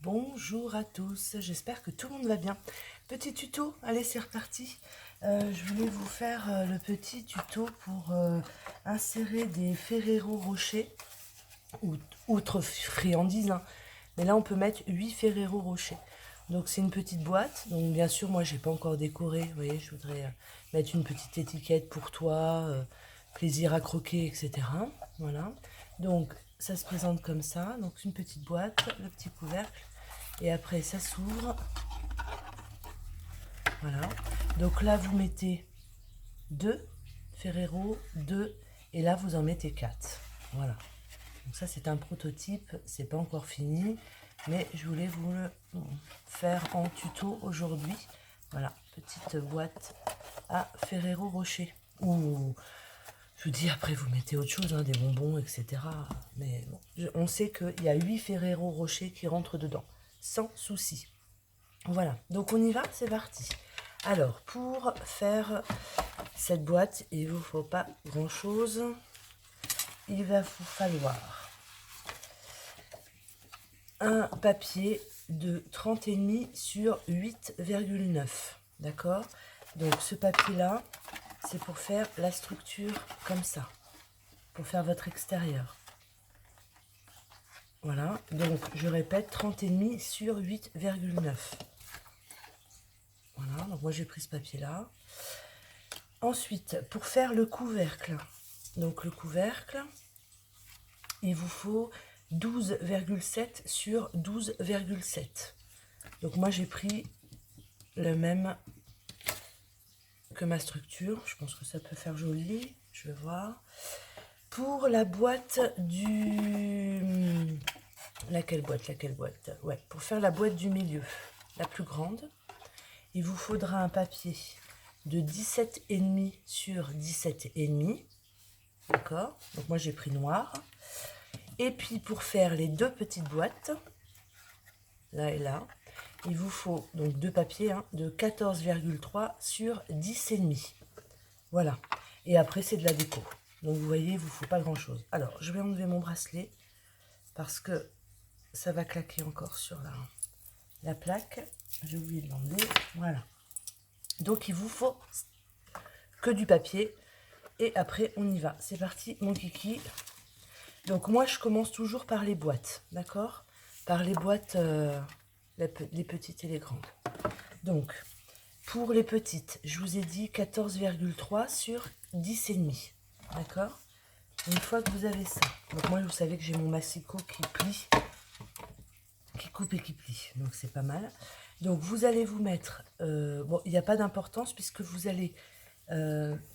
Bonjour à tous, j'espère que tout le monde va bien. Petit tuto, allez c'est reparti. Je voulais vous faire le petit tuto pour insérer des Ferrero Rocher, outre friandises, hein. Mais là on peut mettre 8 Ferrero Rocher. Donc c'est une petite boîte, donc bien sûr moi j'ai pas encore décoré, vous voyez, je voudrais mettre une petite étiquette pour toi, plaisir à croquer, etc. Voilà, donc ça se présente comme ça, donc une petite boîte, le petit couvercle. Et après, ça s'ouvre. Voilà. Donc là, vous mettez 2 Ferrero, 2. Et là, vous en mettez 4. Voilà. Donc ça, c'est un prototype. C'est pas encore fini. Mais je voulais vous le faire en tuto aujourd'hui. Voilà. Petite boîte à Ferrero Rocher. Ou, je vous dis, après, vous mettez autre chose, hein, des bonbons, etc. Mais bon, on sait qu'il y a 8 Ferrero Rocher qui rentrent dedans. Sans souci. Voilà, donc on y va, c'est parti. Alors, pour faire cette boîte, il ne vous faut pas grand-chose. Il va vous falloir un papier de 30,5 sur 8,9. D'accord? Donc ce papier-là, c'est pour faire la structure comme ça. Pour faire votre extérieur. Voilà, donc je répète, 30,5 sur 8,9. Voilà, donc moi j'ai pris ce papier-là. Ensuite, pour faire le couvercle, donc le couvercle, il vous faut 12,7 sur 12,7. Donc moi j'ai pris le même que ma structure. Je pense que ça peut faire joli. Je vais voir. Pour la boîte du... Laquelle boîte? Ouais, pour faire la boîte du milieu, la plus grande, il vous faudra un papier de 17,5 sur 17,5. D'accord? Donc moi j'ai pris noir. Et puis pour faire les deux petites boîtes, là et là, il vous faut donc deux papiers de 14,3 sur 10,5. Voilà. Et après c'est de la déco. Donc vous voyez, il ne vous faut pas grand chose. Alors je vais enlever mon bracelet parce que ça va claquer encore sur la plaque. J'ai oublié de l'enlever. Voilà. Donc il vous faut que du papier. Et après on y va. C'est parti mon kiki. Donc moi je commence toujours par les boîtes. D'accord? Par les boîtes, les petites et les grandes. Donc pour les petites, je vous ai dit 14,3 sur 10,5. D'accord? Une fois que vous avez ça. Donc moi vous savez que j'ai mon massicot qui plie. Qui coupe et qui plie. Donc c'est pas mal. Donc vous allez vous mettre... bon, il n'y a pas d'importance puisque vous allez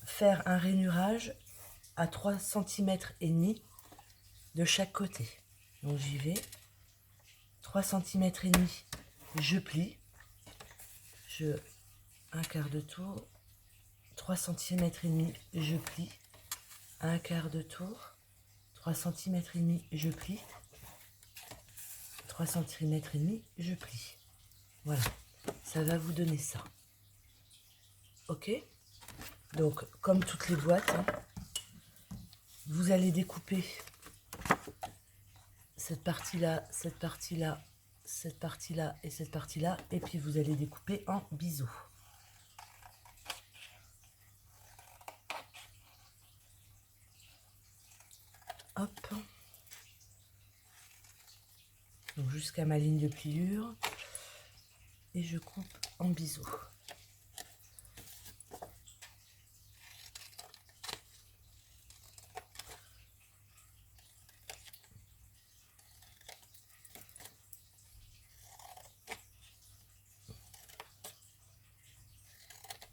faire un rainurage à 3 cm et demi de chaque côté. Donc j'y vais. 3 cm et demi, je plie. Un quart de tour. 3 cm et demi, je plie. Un quart de tour. 3 cm et demi, je plie. 3 cm et demi, je plie. Voilà. Ça va vous donner ça. Ok? Donc, comme toutes les boîtes, vous allez découper cette partie-là, cette partie-là, cette partie-là et cette partie-là. Et puis, vous allez découper en biseau. Hop. Donc, jusqu'à ma ligne de pliure. Et je coupe en biseau.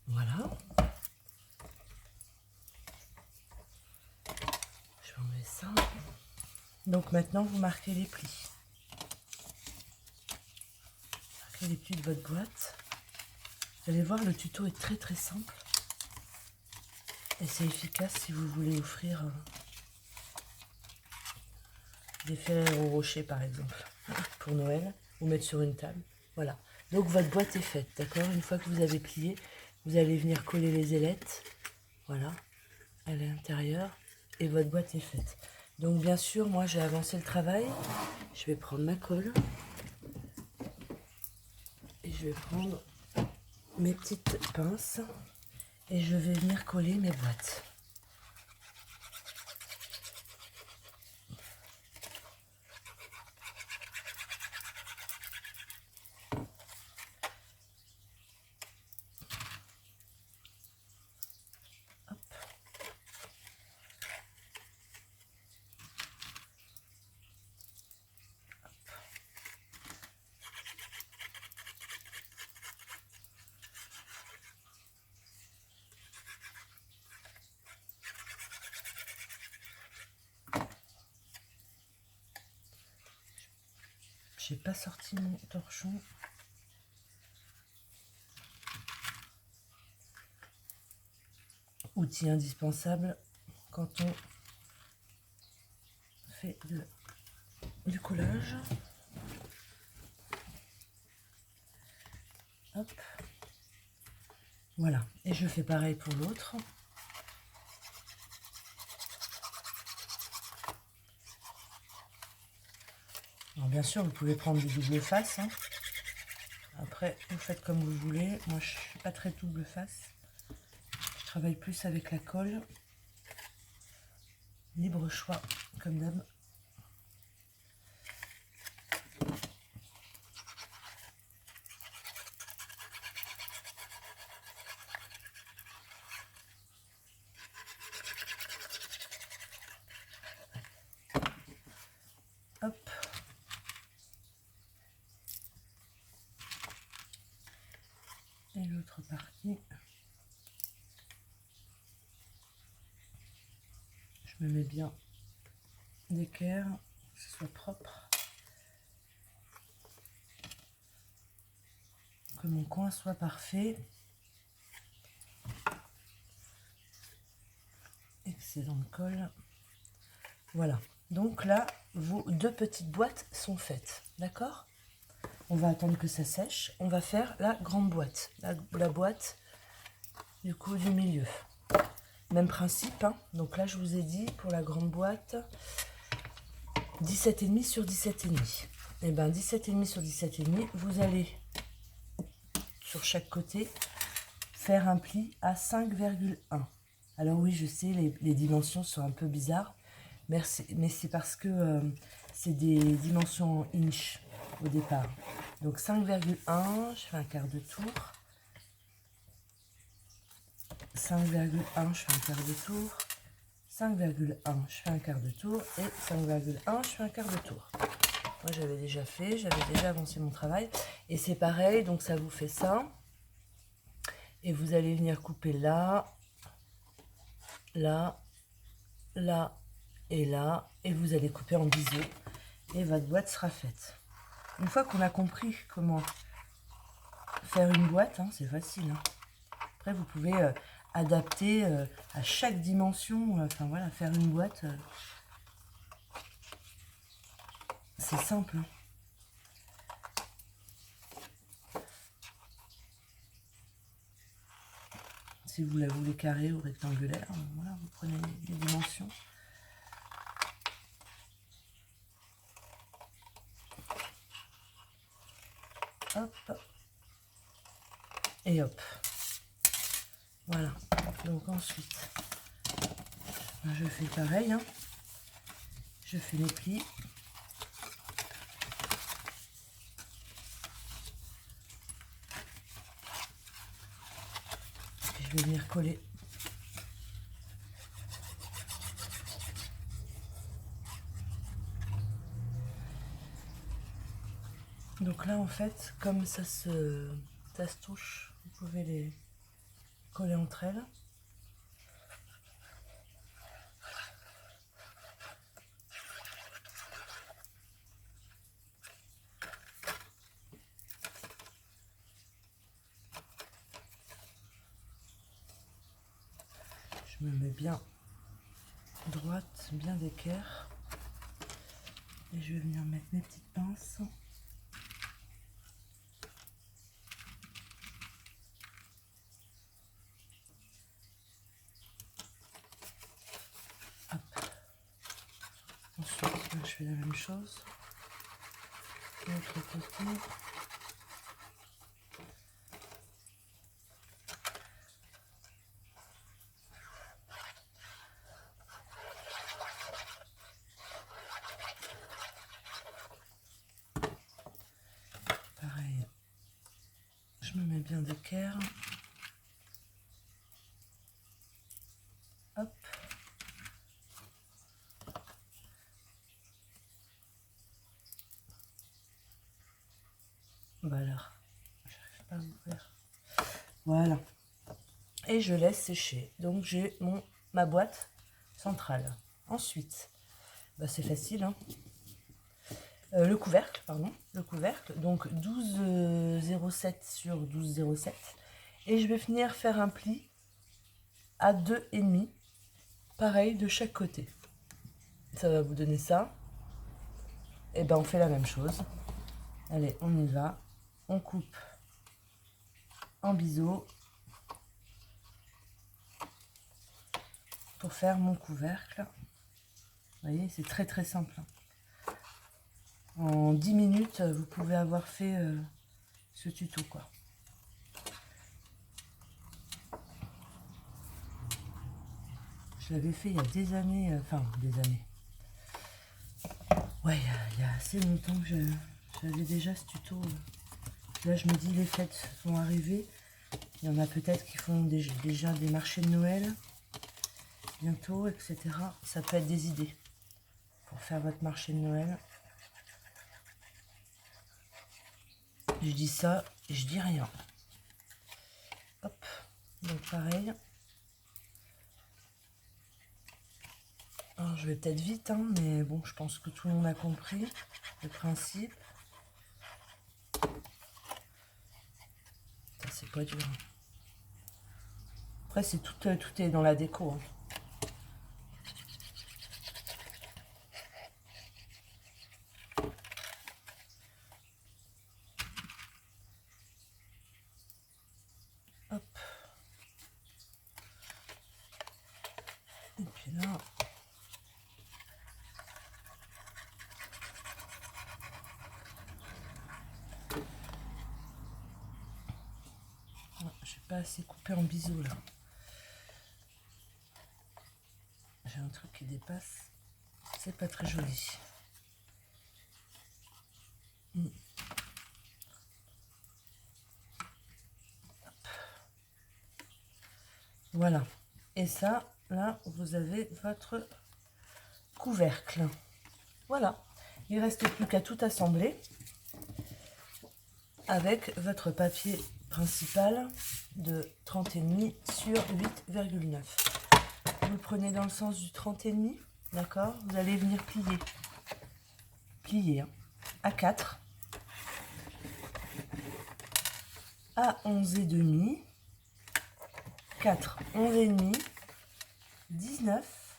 Voilà. Je vais enlever ça. Donc maintenant, vous marquez les plis. Marquez les plis de votre boîte. Vous allez voir, le tuto est très très simple. Et c'est efficace si vous voulez offrir des Ferrero Rocher par exemple, pour Noël, ou mettre sur une table. Voilà. Donc votre boîte est faite, d'accord? Une fois que vous avez plié, vous allez venir coller les ailettes. Voilà, à l'intérieur. Et votre boîte est faite. Donc bien sûr, moi j'ai avancé le travail. Je vais prendre ma colle. je vais prendre mes petites pinces et je vais venir coller mes boîtes. J'ai pas sorti mon torchon. Outil indispensable quand on fait du collage. Hop. Voilà. Et je fais pareil pour l'autre. Alors bien sûr, vous pouvez prendre des doubles faces. Hein. Après, vous faites comme vous voulez. Moi, je suis pas très double face. Je travaille plus avec la colle. Libre choix, comme d'hab. Hop. Et l'autre partie. Je me mets bien d'équerre, que ce soit propre. Que mon coin soit parfait. Excellent colle. Voilà. Donc là, vos deux petites boîtes sont faites. D'accord? On va attendre que ça sèche. On va faire la grande boîte. La boîte du coup du milieu. Même principe. Hein. Donc là, je vous ai dit pour la grande boîte 17,5 sur 17,5. Et bien 17,5 sur 17,5, vous allez sur chaque côté faire un pli à 5,1. Alors oui, je sais, les dimensions sont un peu bizarres, mais c'est parce que c'est des dimensions en inch au départ. Donc 5,1, je fais un quart de tour. 5,1, je fais un quart de tour. 5,1, je fais un quart de tour. Et 5,1, je fais un quart de tour. Moi, j'avais déjà fait, j'avais déjà avancé mon travail. Et c'est pareil, donc ça vous fait ça. Et vous allez venir couper là, là, là et là. Et vous allez couper en biseau. Et votre boîte sera faite. Une fois qu'on a compris comment faire une boîte, hein, c'est facile. Hein. Après, vous pouvez adapter à chaque dimension. Enfin voilà, faire une boîte, c'est simple. Hein. Si vous la voulez carrée ou rectangulaire, voilà, vous prenez les dimensions. Hop. Et hop. Voilà. Donc ensuite, je fais pareil. Hein. Je fais les plis. Et je vais venir coller. Donc là, en fait, comme ça se touche, vous pouvez les coller entre elles. Je me mets bien droite, bien d'équerre. Et je vais venir mettre mes petites pinces. Hop. Ensuite, je fais la même chose. De l'autre côté. je me mets bien d'équerre. Hop. Voilà. J'arrive pas à ouvrir. Voilà. Et je laisse sécher. Donc j'ai ma boîte centrale. Ensuite, bah, c'est facile, hein. Le couvercle, pardon. Le couvercle. Donc 12,07 sur 12,07. Et je vais venir faire un pli à 2,5. Pareil de chaque côté. Ça va vous donner ça. Et ben on fait la même chose. Allez, on y va. On coupe en biseau pour faire mon couvercle. Vous voyez, c'est très très simple. En 10 minutes, vous pouvez avoir fait ce tuto, quoi. Je l'avais fait il y a des années, enfin des années. Ouais, il y a assez longtemps que j'avais déjà ce tuto. Là, je me dis, les fêtes vont arriver. Il y en a peut-être qui font déjà des marchés de Noël bientôt, etc. Ça peut être des idées pour faire votre marché de Noël. Je dis ça, je dis rien. Hop, donc pareil. Alors, je vais peut-être vite, hein, mais bon, je pense que tout le monde a compris le principe. C'est pas dur. Après, c'est tout est dans la déco, hein. Hop. Et puis là, j'ai pas assez coupé en biseau là. J'ai un truc qui dépasse. C'est pas très joli. Voilà. Et ça, là, vous avez votre couvercle. Voilà. Il ne reste plus qu'à tout assembler avec votre papier principal de 30,5 sur 8,9. Vous le prenez dans le sens du 30,5, d'accord? Vous allez venir plier. Plier, hein, à 4, à 11,5, 4, 11,5, 19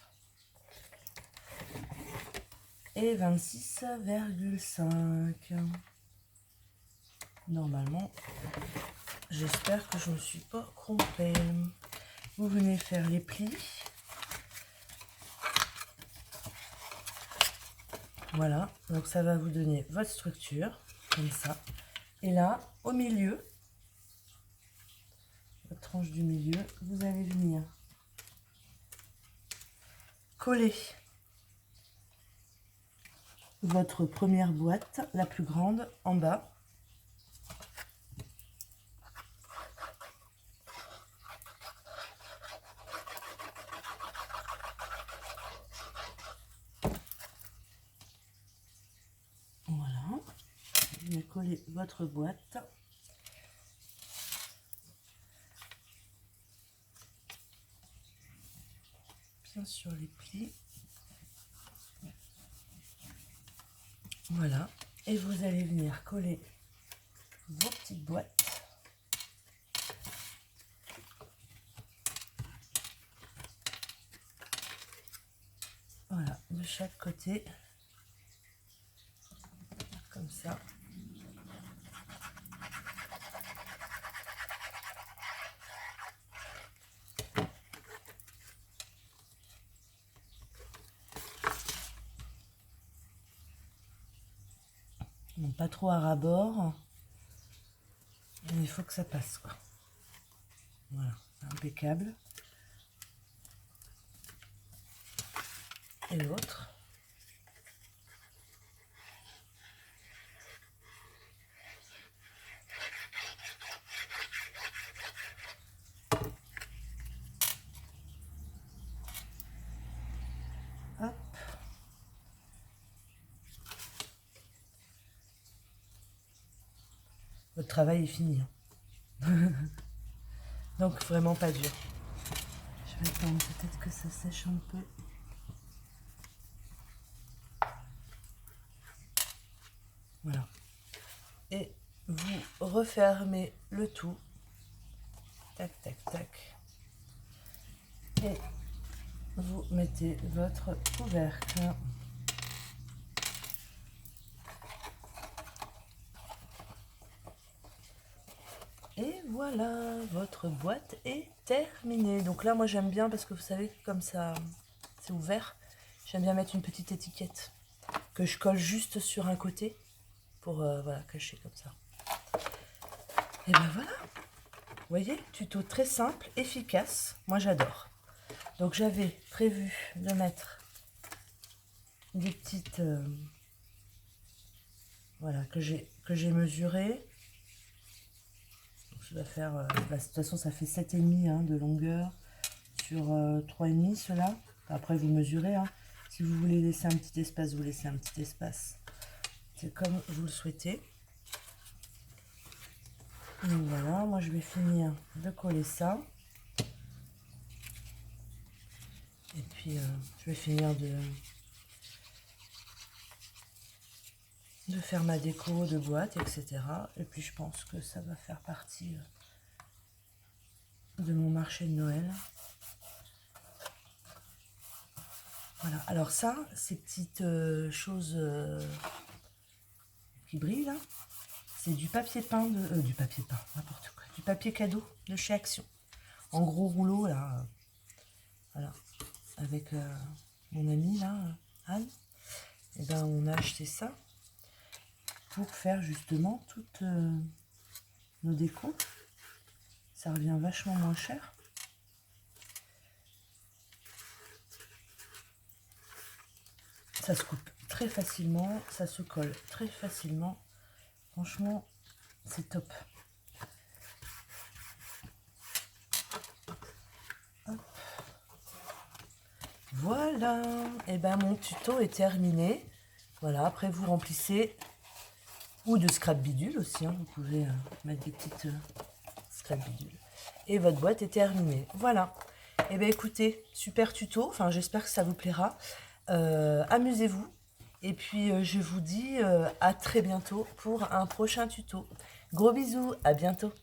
et 26,5. Normalement, j'espère que je ne me suis pas trompée. Vous venez faire les plis. Voilà, donc ça va vous donner votre structure, comme ça. Et là, au milieu, votre tranche du milieu, vous allez venir coller votre première boîte, la plus grande, en bas. Voilà. Vous venez coller votre boîte. Bien sur les plis. Voilà. Et vous allez venir coller vos petites boîtes. Voilà, de chaque côté. Comme ça. Non, pas trop à ras-bord. Il faut que ça passe, quoi. Voilà, impeccable. Et l'autre. votre travail est fini. Donc vraiment pas dur. Je vais attendre peut-être que ça sèche un peu. Voilà. Et vous refermez le tout. Tac, tac, tac. Et vous mettez votre couvercle. Et voilà, votre boîte est terminée. Donc là, moi j'aime bien parce que vous savez, comme ça c'est ouvert, j'aime bien mettre une petite étiquette que je colle juste sur un côté pour voilà, cacher comme ça. Et ben voilà, vous voyez, tuto très simple, efficace, moi j'adore. Donc j'avais prévu de mettre des petites, voilà, que j'ai mesurées. Je dois faire, de toute façon ça fait 7,5 hein, de longueur sur 3,5 cela. Après vous mesurez, hein. Si vous voulez laisser un petit espace, vous laissez un petit espace. C'est comme vous le souhaitez. Donc voilà, moi je vais finir de coller ça. Et puis je vais finir de faire ma déco de boîte, etc. Et puis je pense que ça va faire partie de mon marché de Noël. Voilà, alors ça, ces petites choses qui brillent là, c'est du papier peint, du papier peint, n'importe quoi, du papier cadeau de chez Action. En gros rouleau là, voilà, avec mon amie là, Anne, et ben on a acheté ça pour faire justement toutes nos décos. Ça revient vachement moins cher. Ça se coupe très facilement, ça se colle très facilement. Franchement, c'est top. Hop. Voilà, et ben mon tuto est terminé. Voilà, après vous remplissez, ou de scrap bidule aussi, hein. Vous pouvez mettre des petites scrap bidule. Et votre boîte est terminée. Voilà. Et ben écoutez, super tuto. Enfin, j'espère que ça vous plaira. Amusez-vous. Et puis, je vous dis à très bientôt pour un prochain tuto. Gros bisous, à bientôt.